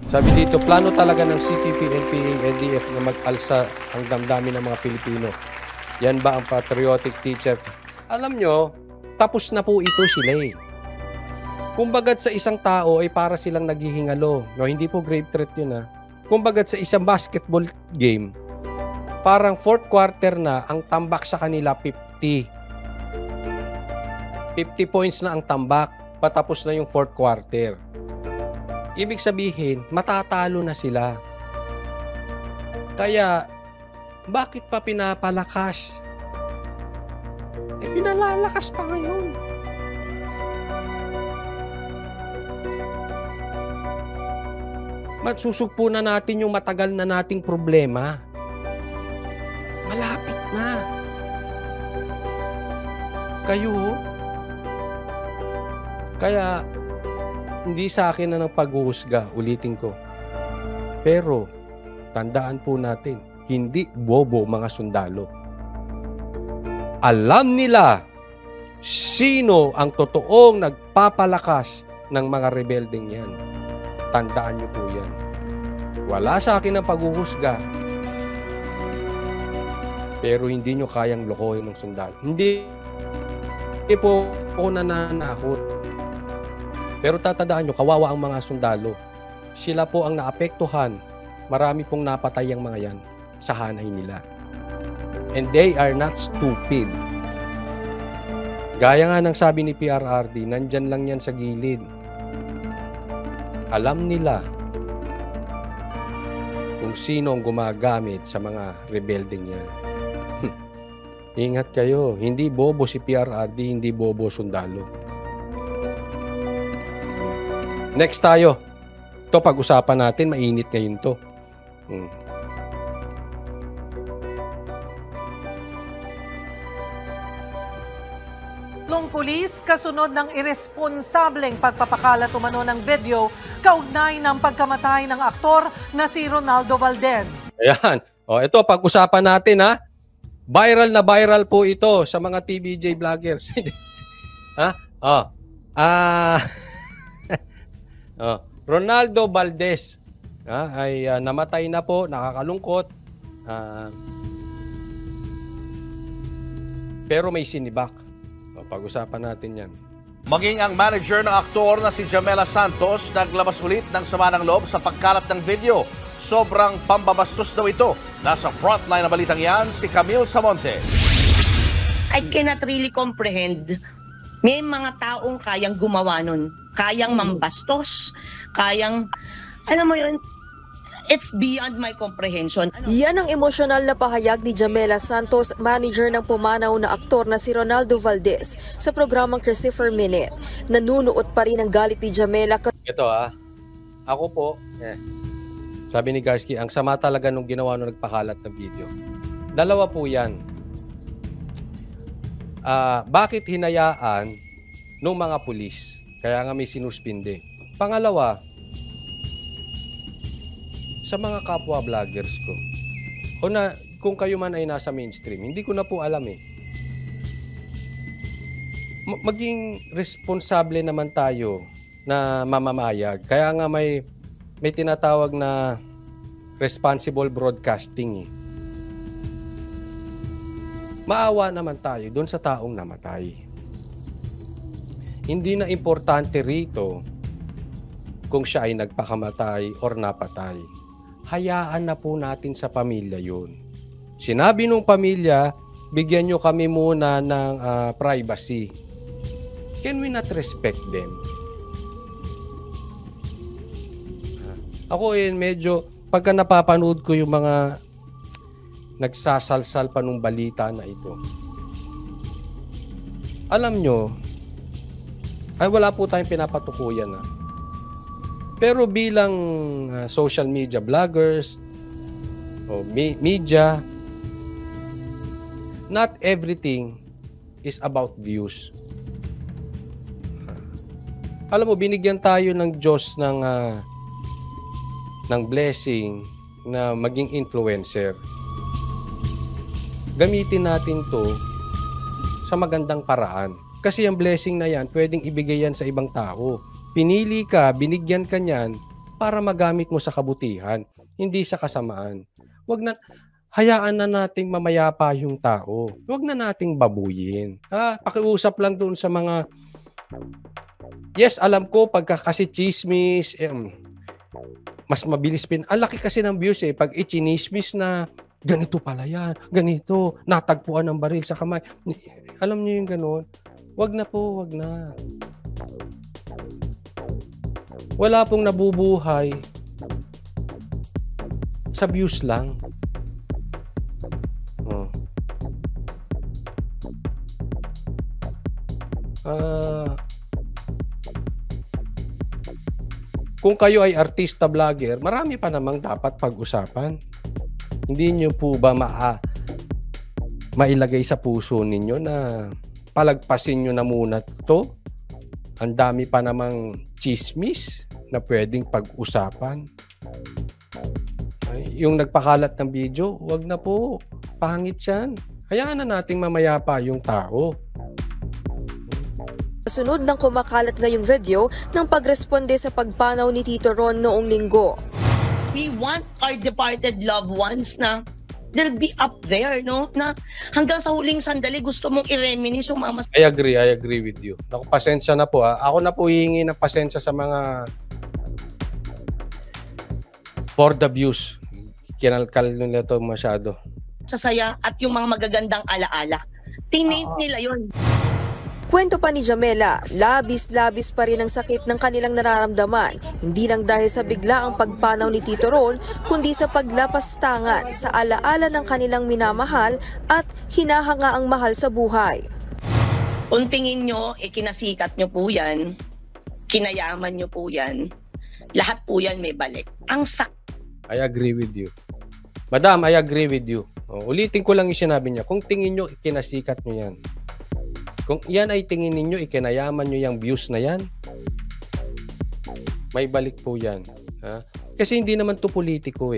Sabi dito, plano talaga ng CTP, NPA, NDF na mag-alsa ang damdamin ng mga Pilipino. Yan ba ang patriotic teacher? Alam nyo, tapos na po ito sila eh. Kumbagat sa isang tao ay para silang naghihingalo. No, hindi po grave threat yun ha. Kumbagat sa isang basketball game, parang fourth quarter na, ang tambak sa kanila 50. 50 points na ang tambak, patapos na yung fourth quarter. Ibig sabihin, matatalo na sila. Kaya, bakit pa pinapalakas? Eh, pinalalakas pa ngayon. Matsusugpo na natin yung matagal na nating problema. Malapit na. Kayo, kaya, hindi sa akin na ng paghuhusga, ulitin ko. Pero, tandaan po natin, hindi bobo mga sundalo. Alam nila sino ang totoong nagpapalakas ng mga rebeldeng yan. Tandaan niyo po yan. Wala sa akin ang paghuhusga. Pero hindi nyo kayang lokohin ng sundalo. Hindi po ako nananakot. Pero tatandaan nyo, kawawa ang mga sundalo. Sila po ang naapektuhan. Marami pong napatay ang mga yan sa hanay nila. And they are not stupid. Gaya nga ng sabi ni PRRD, nandyan lang yan sa gilid. Alam nila kung sino ang gumagamit sa mga rebelding yan. Ingat kayo, hindi bobo si PRRD, hindi bobo sundalo. Next tayo. Ito pag-usapan natin, mainit ngayon to. Long pulis kasunod ng irresponsableng pagpapakalat umano ng video kaugnay ng pagkamatay ng aktor na si Ronaldo Valdez. Ayan. O, ito pag-usapan natin ha. Viral na viral po ito sa mga TVJ vloggers. Ha? Ronaldo Valdez ay namatay na po, nakakalungkot. Pero may sinibak. Pag-usapan natin yan. Maging ang manager ng aktor na si Jamela Santos naglabas ulit ng sama ng loob sa pagkalat ng video. Sobrang pambabastos daw ito. Nasa frontline na balitang yan, si Camille Samonte. I cannot really comprehend. May mga taong kayang gumawa nun. Kayang mambastos. Kayang, alam mo yun, it's beyond my comprehension. Yan ang emosyonal na pahayag ni Jamela Santos, manager ng pumanaw na aktor na si Ronaldo Valdez sa programang Christopher Minute. Nanunuot pa rin ang galit ni Jamela. Ito ako po, sabi ni Garski, ang sama talaga nung ginawa nung nagpakalat ng video. Dalawa po yan. Bakit hinayaan nung mga pulis? Kaya nga may sinuspinde. Pangalawa, sa mga kapwa vloggers ko, kung kayo man ay nasa mainstream, hindi ko na po alam eh. Maging responsable naman tayo na mamamayag. Kaya nga may tinatawag na responsible broadcasting eh. Maawa naman tayo doon sa taong namatay. Hindi na importante rito kung siya ay nagpakamatay or napatay. Hayaan na po natin sa pamilya yun. Sinabi nung pamilya, bigyan nyo kami muna ng privacy. Can we not respect them? Ako medyo, pagka napapanood ko yung mga nagsasalsal pa nung balita na ito, alam nyo, ay wala po tayong pinapatukuyan Pero bilang social media vloggers o media, not everything is about views. Alam mo, binigyan tayo ng Diyos ng blessing na maging influencer. Gamitin natin to sa magandang paraan. Kasi ang blessing na yan, pwedeng ibigay yan sa ibang tao. Pinili ka, binigyan ka niyan, para magamit mo sa kabutihan, hindi sa kasamaan. Hayaan na nating mamayapa yung tao. Huwag na nating babuyin. Pakiusap lang doon sa mga, yes, alam ko, pagka kasi chismis, mas mabilis ang laki kasi ng views pag ichinismis na, ganito pala yan, ganito, natagpuan ng baril sa kamay. Alam niyo yung gano'n? Wag na po, wag na. Wala pong nabubuhay sa views lang. Kung kayo ay artista vlogger, marami pa namang dapat pag-usapan. Hindi nyo po ba mailagay sa puso ninyo na palagpasin nyo na muna to? Ang dami pa namang chismis na pwedeng pag-usapan. Yung nagpakalat ng video, wag na po. Pangit yan. Hayaan na nating mamayapa yung tao. Sunod ng kumakalat ngayong video ng pagresponde sa pagpanaw ni Tito Ron noong linggo. We want our departed loved ones na they'll be up there, no? Na hanggang sa huling sandali gusto mong i-reminisce yung mama. I agree with you. Naku, pasensya na po. Ako na po hihingi ng pasensya sa mga for the views. Kinalkal nila to masyado. Sasaya at yung mga magagandang alaala. Tinate nila yon. Kwento pa ni Jamela, labis-labis pa rin ang sakit ng kanilang nararamdaman, hindi lang dahil sa biglaang pagpanaw ni Tito Ron, kundi sa paglapastangan sa alaala ng kanilang minamahal at hinahanga ang mahal sa buhay. Kung tingin nyo, kinasikat nyo po yan, kinayaman nyo po yan, lahat po yan may balik. Ang I agree with you. Madam, I agree with you. Ulitin ko lang yung sinabi niya. Kung tingin nyo, kinasikat nyo yan. Kung yan ay tingin ninyo, ikinayaman nyo yung views na yan, may balik po yan. Kasi hindi naman to politiko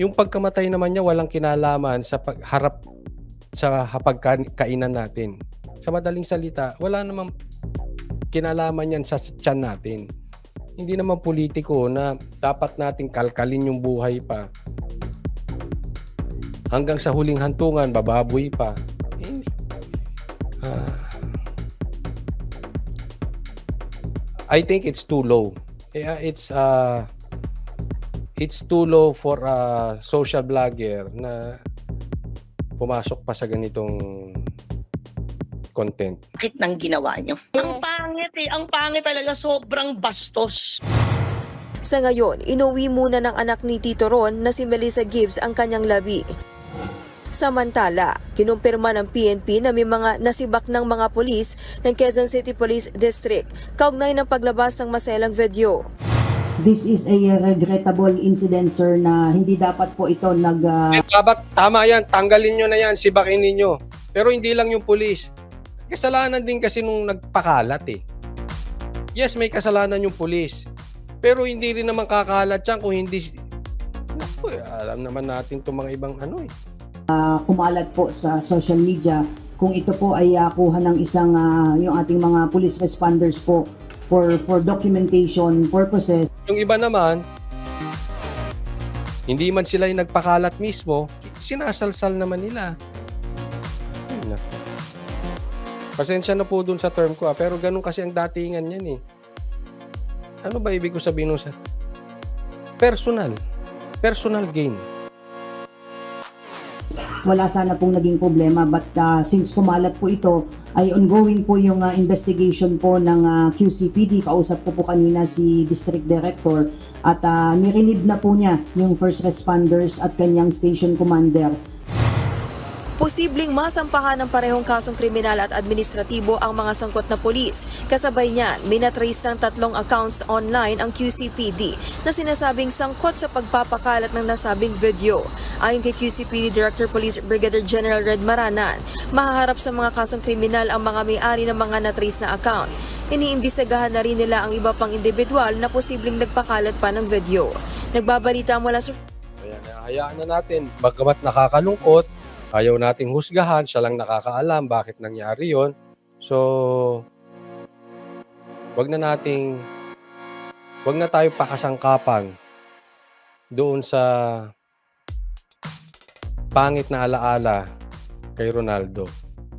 Yung pagkamatay naman niya, walang kinalaman sa harap sa hapagkainan natin. Sa madaling salita, wala namang kinalaman yan sa tiyan natin. Hindi naman politiko na dapat nating kalkalin yung buhay pa. Hanggang sa huling hantungan, bababoy pa. I think it's too low. It's too low for a social vlogger na pumasok pa sa ganitong content. sakit ng ginawa nyo. Ang pangit ang pangit talaga, sobrang bastos. Sa ngayon, inuwi muna ng anak ni Tito Ron na si Melissa Gibbs ang kanyang labi. Samantala, kinumpirma ng PNP na may mga nasibak ng mga pulis ng Quezon City Police District kaugnay ng paglabas ng maselang video. This is a regrettable incident, sir, na hindi dapat po ito Tama yan, tanggalin nyo na yan, sibakin ninyo. Pero hindi lang yung pulis. Kasalanan din kasi nung nagpakalat Yes, may kasalanan yung pulis. Pero hindi rin naman kakalat yan kung hindi... Naku, alam naman natin itong mga ibang kumalat po sa social media kung ito po ay kuha ng isang yung ating mga police responders po for documentation purposes. Yung iba naman, hindi man sila yung nagpakalat mismo, sinasalsal naman nila. Pasensya na po dun sa term ko pero ganun kasi ang datingan yan Ano ba ibig ko sabihin sa personal gain? Wala sana pong naging problema, but since kumalat po ito, ay ongoing po yung investigation po ng QCPD. Kausap ko po kanina si District Director at nirelieve na po niya yung first responders at kanyang station commander. Posibleng masampahan ng parehong kasong kriminal at administratibo ang mga sangkot na pulis. Kasabay niyan, minatrace ng 3 accounts online ang QCPD na sinasabing sangkot sa pagpapakalat ng nasabing video. Ayon kay QCPD Director Police Brigadier General Red Maranan, mahaharap sa mga kasong kriminal ang mga may-ari ng mga natrace na account. Iniimbestigahan na rin nila ang iba pang individual na posibleng nagpakalat pa ng video. Nagbabalita mula sa... Hayaan na natin, bagamat nakakalungkot, ayaw nating husgahan, siya lang nakakaalam bakit nangyari yon. So, wag na nating Huwag na tayo pakasangkapan doon sa pangit na alaala kay Ronaldo.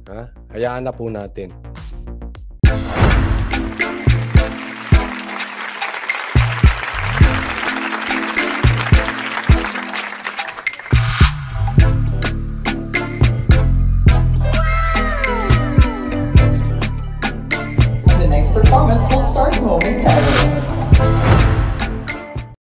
Ha? Hayaan na po natin.